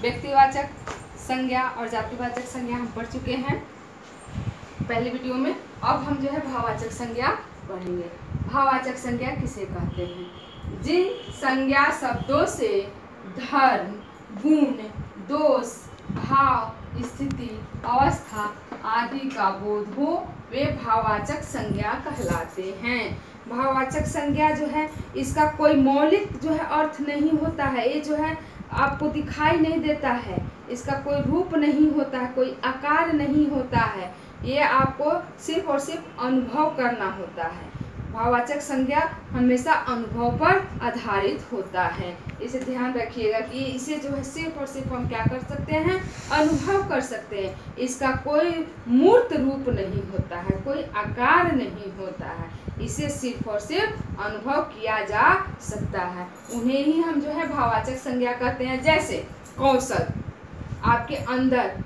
व्यक्तिवाचक संज्ञा और जातिवाचक संज्ञा हम पढ़ चुके हैं पहले वीडियो में। अब हम जो है भाववाचक संज्ञा पढ़ेंगे। भाववाचक संज्ञा किसे कहते हैं? जिन संज्ञा शब्दों से धर्म, गुण, दोष, भाव, स्थिति, अवस्था आदि का बोध हो वे भाववाचक संज्ञा कहलाते हैं। भाववाचक संज्ञा जो है इसका कोई मौलिक जो है अर्थ नहीं होता है, ये जो है आपको दिखाई नहीं देता है, इसका कोई रूप नहीं होता है, कोई आकार नहीं होता है, ये आपको सिर्फ और सिर्फ अनुभव करना होता है। भाववाचक संज्ञा हमेशा अनुभव पर आधारित होता है, इसे ध्यान रखिएगा कि इसे जो है सिर्फ और सिर्फ हम क्या कर सकते हैं, अनुभव कर सकते हैं। इसका कोई मूर्त रूप नहीं होता है, कोई आकार नहीं होता है, इसे सिर्फ और सिर्फ अनुभव किया जा सकता है। उन्हें ही हम जो है भाववाचक संज्ञा कहते हैं। जैसे कौशल, आपके अंदर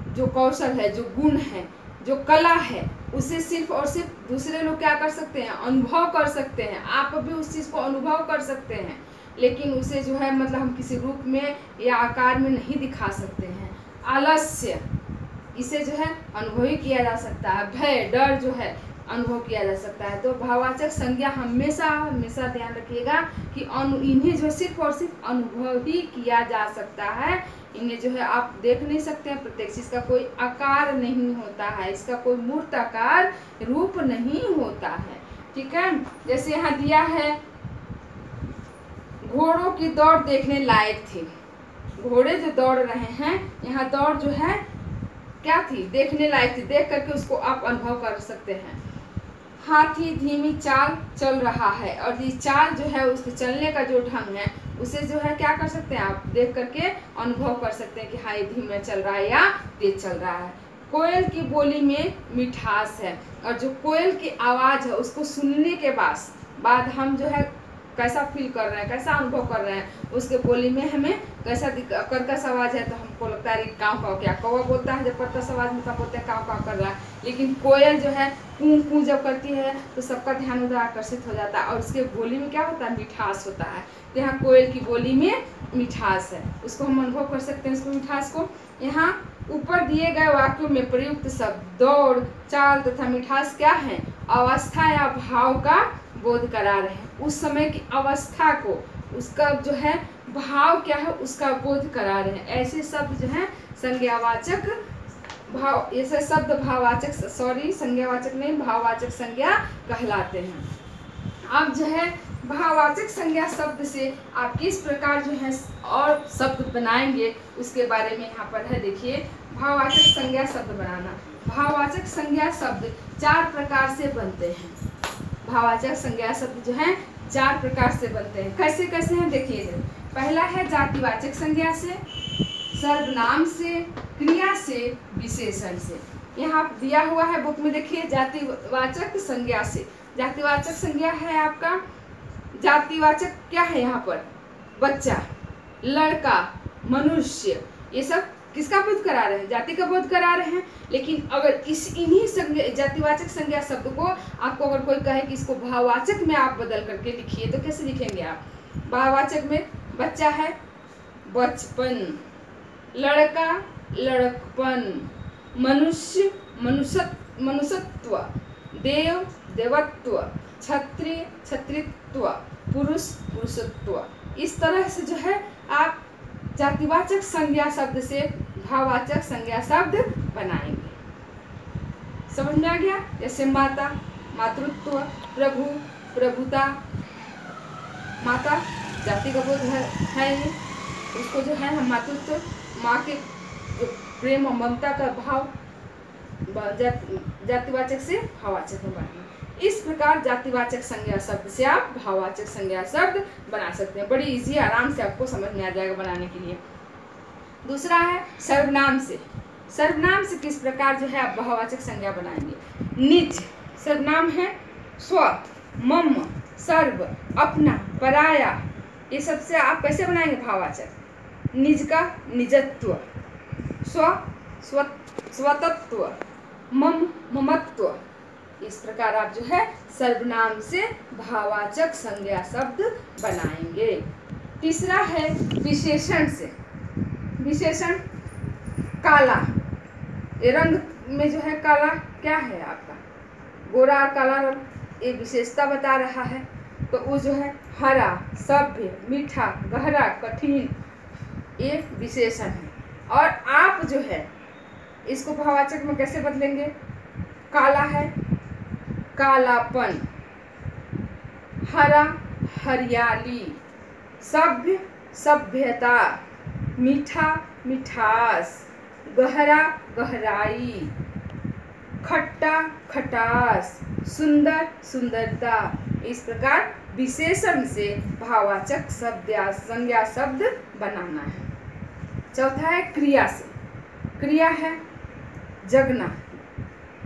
जो कौशल है, जो गुण है, जो कला है, उसे सिर्फ और सिर्फ दूसरे लोग क्या कर सकते हैं, अनुभव कर सकते हैं। आप भी उस चीज़ को अनुभव कर सकते हैं, लेकिन उसे जो है मतलब हम किसी रूप में या आकार में नहीं दिखा सकते हैं। आलस्य, इसे जो है अनुभव ही किया जा सकता है। भय, डर जो है अनुभव किया जा सकता है। तो भाववाचक संज्ञा हमेशा हमेशा ध्यान रखिएगा कि इन्हें जो सिर्फ और सिर्फ अनुभव ही किया जा सकता है। इन्हें जो है आप देख नहीं सकते हैं प्रत्यक्ष, इसका कोई आकार नहीं होता है, इसका कोई मूर्त आकार रूप नहीं होता है। ठीक है, जैसे यहाँ दिया है घोड़ों की दौड़ देखने लायक थी। घोड़े जो दौड़ रहे हैं, यहाँ दौड़ जो है क्या थी, देखने लायक थी, देख करके उसको आप अनुभव कर सकते हैं। हाथी धीमी चाल चल रहा है, और ये चाल जो है उसके चलने का जो ढंग है उसे जो है क्या कर सकते हैं, आप देख करके अनुभव कर सकते हैं कि हाँ ये धीमे चल रहा है या तेज चल रहा है। कोयल की बोली में मिठास है, और जो कोयल की आवाज़ है उसको सुनने के बाद हम जो है कैसा फील कर रहे हैं, कैसा अनुभव कर रहे हैं, उसके बोली में हमें कैसा कर्कश आवाज़ है तो हमको लगता है काव काव, क्या कौवा बोलता है जब कर्कश आवाज़ में तब बोलते हैं काव काव कर रहा है, लेकिन कोयल जो है कूं कूं जब करती है तो सबका ध्यान उधर आकर्षित हो जाता है, और उसके बोली में क्या होता है, मिठास होता है। तो यहाँ कोयल की बोली में मिठास है, उसको हम अनुभव कर सकते हैं, उसको मिठास को। यहाँ ऊपर दिए गए वाक्यों में प्रयुक्त शब्द दौड़, चाल तथा मिठास क्या है, अवस्था या भाव का बोध करा रहे हैं। उस समय की अवस्था को, उसका जो है भाव क्या है उसका बोध करा रहे हैं। ऐसे शब्द जो है संज्ञावाचक भाव, ऐसे शब्द भाववाचक संज्ञावाचक नहीं, भाववाचक संज्ञा कहलाते हैं। अब जो है भाववाचक संज्ञा शब्द से आप किस प्रकार जो है और शब्द बनाएंगे उसके बारे में यहाँ पर है। देखिए, भाववाचक संज्ञा शब्द बनाना। भाववाचक संज्ञा शब्द 4 प्रकार से बनते हैं। भाववाचक संज्ञा शब्द जो है 4 प्रकार से बनते हैं। कैसे कैसे हैं देखिए। पहला है जातिवाचक संज्ञा से, सर्वनाम से, क्रिया से, विशेषण से। यहाँ दिया हुआ है बुक में, देखिए जातिवाचक संज्ञा से। जातिवाचक संज्ञा है आपका, जातिवाचक क्या है यहाँ पर, बच्चा, लड़का, मनुष्य, ये सब किसका बोध करा रहे हैं, जाति का बोध करा रहे हैं। लेकिन अगर इन्हीं जातिवाचक संज्ञा शब्द को आपको अगर कोई कहे कि इसको भाववाचक में आप बदल करके लिखिए तो कैसे लिखेंगे आप? भाववाचक में बच्चा है बचपन, लड़का लड़कपन, मनुष्य मनुष्यत्व, देव देवत्व, क्षत्रिय क्षत्रित्व, पुरुष पुरुषत्व। इस तरह से जो है आप जातिवाचक संज्ञा शब्द से भाववाचक संज्ञा शब्द बनाएंगे। समझ में आ गया? जैसे माता, मातृत्व, प्रभु, प्रभुता। माता जाति का बोध है ये, उसको जो है हम मातृत्व, माँ के जो प्रेम और ममता का भाव जातिवाचक से भाववाचक में बनाना। इस प्रकार जातिवाचक संज्ञा शब्द से आप भाववाचक संज्ञा शब्द बना सकते हैं। बड़ी इजी, आराम से आपको समझ में आ जाएगा बनाने के लिए। दूसरा है सर्वनाम से। सर्वनाम से किस प्रकार जो है आप भाववाचक संज्ञा बनाएंगे। निज सर्वनाम है, स्व, मम, सर्व, अपना, पराया, ये सबसे आप कैसे बनाएंगे भाववाचक। निज का निजत्व, स्व स्वतत्व, मम ममत्व। इस प्रकार आप जो है सर्वनाम से भाववाचक संज्ञा शब्द बनाएंगे। तीसरा है विशेषण से। विशेषण काला, ये रंग में जो है काला क्या है आपका, गोरा और काला रंग, ये विशेषता बता रहा है। तो वो जो है हरा, सभ्य, मीठा, गहरा, कठिन, ये विशेषण है। और आप जो है इसको भाववाचक में कैसे बदलेंगे, काला है कालापन, हरा हरियाली, सभ्य सभ्यता, मीठा मिठास, गहरा गहराई, खट्टा खटास, सुंदर सुंदरता। इस प्रकार विशेषण से भाववाचक शब्द या संज्ञा शब्द बनाना है। चौथा है क्रिया से। क्रिया है जगना,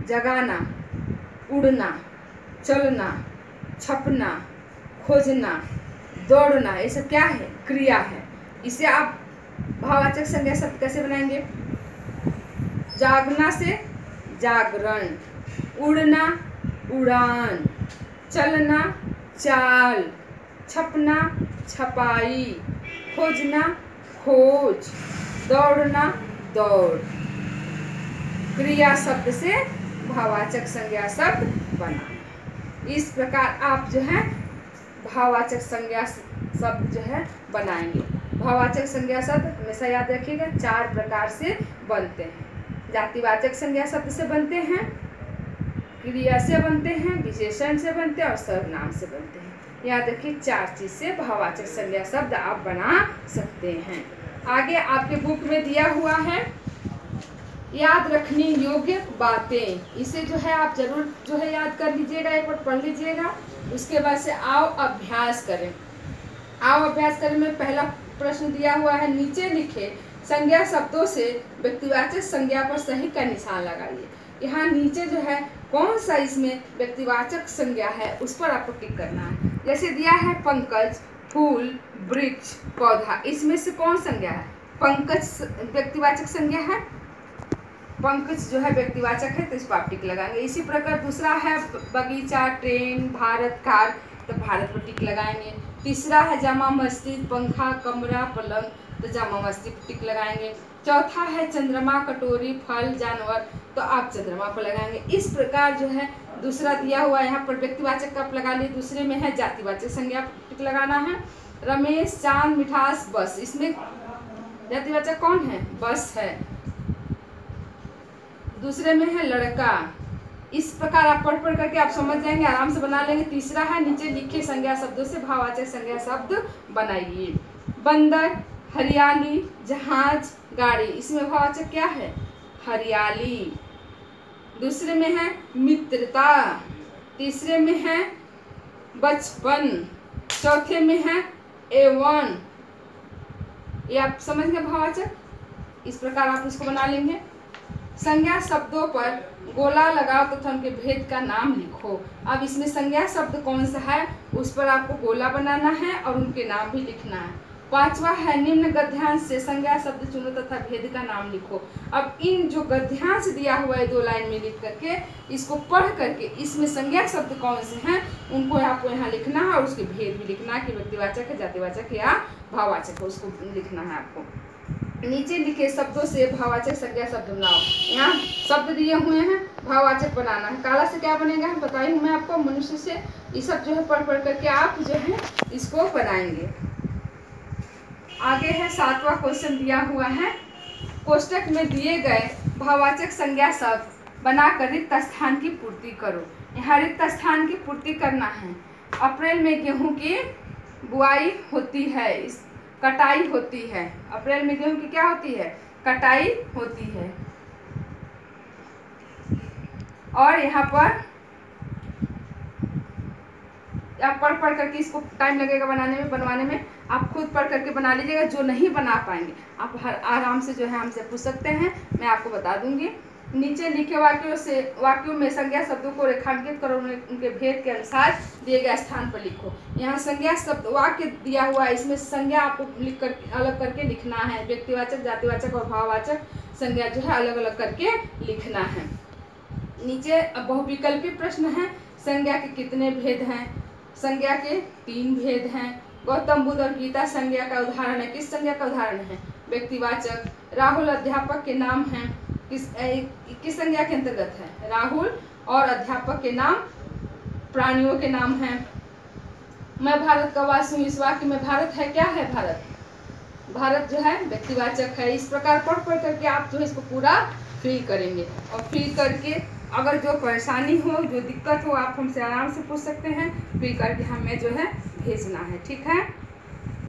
जगाना, उड़ना, चलना, छपना, खोजना, दौड़ना, ये सब क्या है, क्रिया है। इसे आप भाववाचक संज्ञा शब्द कैसे बनाएंगे, जागना से जागरण, उड़ना उड़ान, चलना चाल, छपना छपाई, खोजना खोज, दौड़ना दौड़। क्रिया शब्द से भाववाचक संज्ञा शब्द बना। इस प्रकार आप जो है भाववाचक संज्ञा शब्द जो है बनाएंगे। भाववाचक संज्ञा शब्द हमेशा याद रखिएगा 4 प्रकार से बनते हैं। जातिवाचक संज्ञा शब्द से बनते हैं, क्रिया से बनते हैं, विशेषण से बनते हैं और सर्वनाम से बनते हैं। याद रखिए 4 चीज से भाववाचक संज्ञा शब्द आप बना सकते हैं। आगे आपके बुक में दिया हुआ है याद रखने योग्य बातें। इसे जो है आप जरूर जो है याद कर लीजिएगा, एक बार पढ़ लीजिएगा। उसके बाद से आओ अभ्यास करें। आओ अभ्यास करें में पहला प्रश्न दिया हुआ है, नीचे लिखे संज्ञा शब्दों से व्यक्तिवाचक संज्ञा पर सही का निशान लगाइए। यहाँ नीचे जो है कौन सा इसमें व्यक्तिवाचक संज्ञा है उस पर आपको टिक करना है। जैसे दिया है पंकज, फूल, वृक्ष, पौधा, इसमें से कौन संज्ञा है, पंकज व्यक्तिवाचक संज्ञा है, पंकज जो है व्यक्तिवाचक है तो इस पर आप टिक लगाएंगे। इसी प्रकार दूसरा है बगीचा, ट्रेन, भारत, कार, तो भारत पर टिक लगाएंगे। तीसरा है जामा मस्जिद, पंखा, कमरा, पलंग, तो जामा मस्जिद पर टिक लगाएंगे। चौथा है चंद्रमा, कटोरी, फल, जानवर, तो आप चंद्रमा पर लगाएंगे। इस प्रकार जो है दूसरा दिया हुआ यहाँ पर व्यक्तिवाचक का आप लगा लिए। दूसरे में है जातिवाचक संज्ञा टिक लगाना है। रमेश, चांद, मिठास, बस, इसमें जातिवाचक कौन है, बस है। दूसरे में है लड़का। इस प्रकार आप पढ़ करके आप समझ जाएंगे, आराम से बना लेंगे। तीसरा है नीचे लिखे संज्ञा शब्दों से भाववाचक संज्ञा शब्द बनाइए। बंदर, हरियाली, जहाज, गाड़ी, इसमें भाववाचक क्या है, हरियाली। दूसरे में है मित्रता, तीसरे में है बचपन, चौथे में है एवं। ये आप समझ गए भाववाचक। इस प्रकार आप इसको बना लेंगे। संज्ञा शब्दों पर गोला लगाओ तथा उनके भेद का नाम लिखो। अब इसमें संज्ञा शब्द कौन सा है उस पर आपको गोला बनाना है और उनके नाम भी लिखना है। पांचवा है निम्न गद्यांश से संज्ञा शब्द चुनो तथा भेद का नाम लिखो। अब इन जो गद्यांश दिया हुआ है 2 लाइन में लिख करके इसको पढ़ करके इसमें संज्ञा शब्द कौन से हैं उनको आपको यहाँ लिखना है और उसके भेद भी लिखना है कि व्यक्तिवाचक है, जातिवाचक या भाववाचक है, उसको लिखना है आपको। नीचे लिखे शब्दों से भाववाचक संज्ञा शब्द बनाओ। यहाँ शब्द दिए हुए हैं, भाववाचक बनाना है। काला से क्या बनेगा बताई हूँ मैं आपको, मनुष्य से। ये सब जो है पढ़ करके आप जो है इसको बनाएंगे। आगे है 7वां क्वेश्चन दिया हुआ है, कोष्टक में दिए गए भाववाचक संज्ञा शब्द बनाकर रिक्त स्थान की पूर्ति करो। यहाँ रिक्त स्थान की पूर्ति करना है। अप्रैल में गेहूं की बुआई होती है, कटाई होती है। अप्रैल में गेहूं की क्या होती है, कटाई होती है। और यहाँ पर आप पढ़ करके इसको टाइम लगेगा बनवाने में आप खुद पढ़ करके बना लीजिएगा। जो नहीं बना पाएंगे आप आराम से जो है हमसे पूछ सकते हैं, मैं आपको बता दूंगी। नीचे लिखे वाक्यों में संज्ञा शब्दों को रेखांकित करो, उनके भेद के अनुसार दिए गए स्थान पर लिखो। यहाँ संज्ञा शब्द वाक्य दिया हुआ है, इसमें संज्ञा आपको लिख कर अलग करके लिखना है। व्यक्तिवाचक, जातिवाचक और भाववाचक संज्ञा जो है अलग अलग करके लिखना है। नीचे बहुविकल्पी प्रश्न है, संज्ञा के कितने भेद हैं, संज्ञा के 3 भेद हैं। गौतम बुद्ध और गीता संज्ञा का उदाहरण है, किस संज्ञा का उदाहरण है, व्यक्तिवाचक। राहुल अध्यापक के नाम हैं, किस संज्ञा के अंतर्गत है? राहुल और अध्यापक के नाम प्राणियों के नाम हैं। मैं भारत का वासी हूँ, इस वाक्य में भारत है, क्या है भारत? भारत जो है व्यक्तिवाचक है। इस प्रकार पढ़ करके आप जो है इसको पूरा फिल करेंगे, और फिल करके अगर जो परेशानी हो, जो दिक्कत हो, आप हमसे आराम से पूछ सकते हैं। फिल करके हमें जो है भेजना है, ठीक है।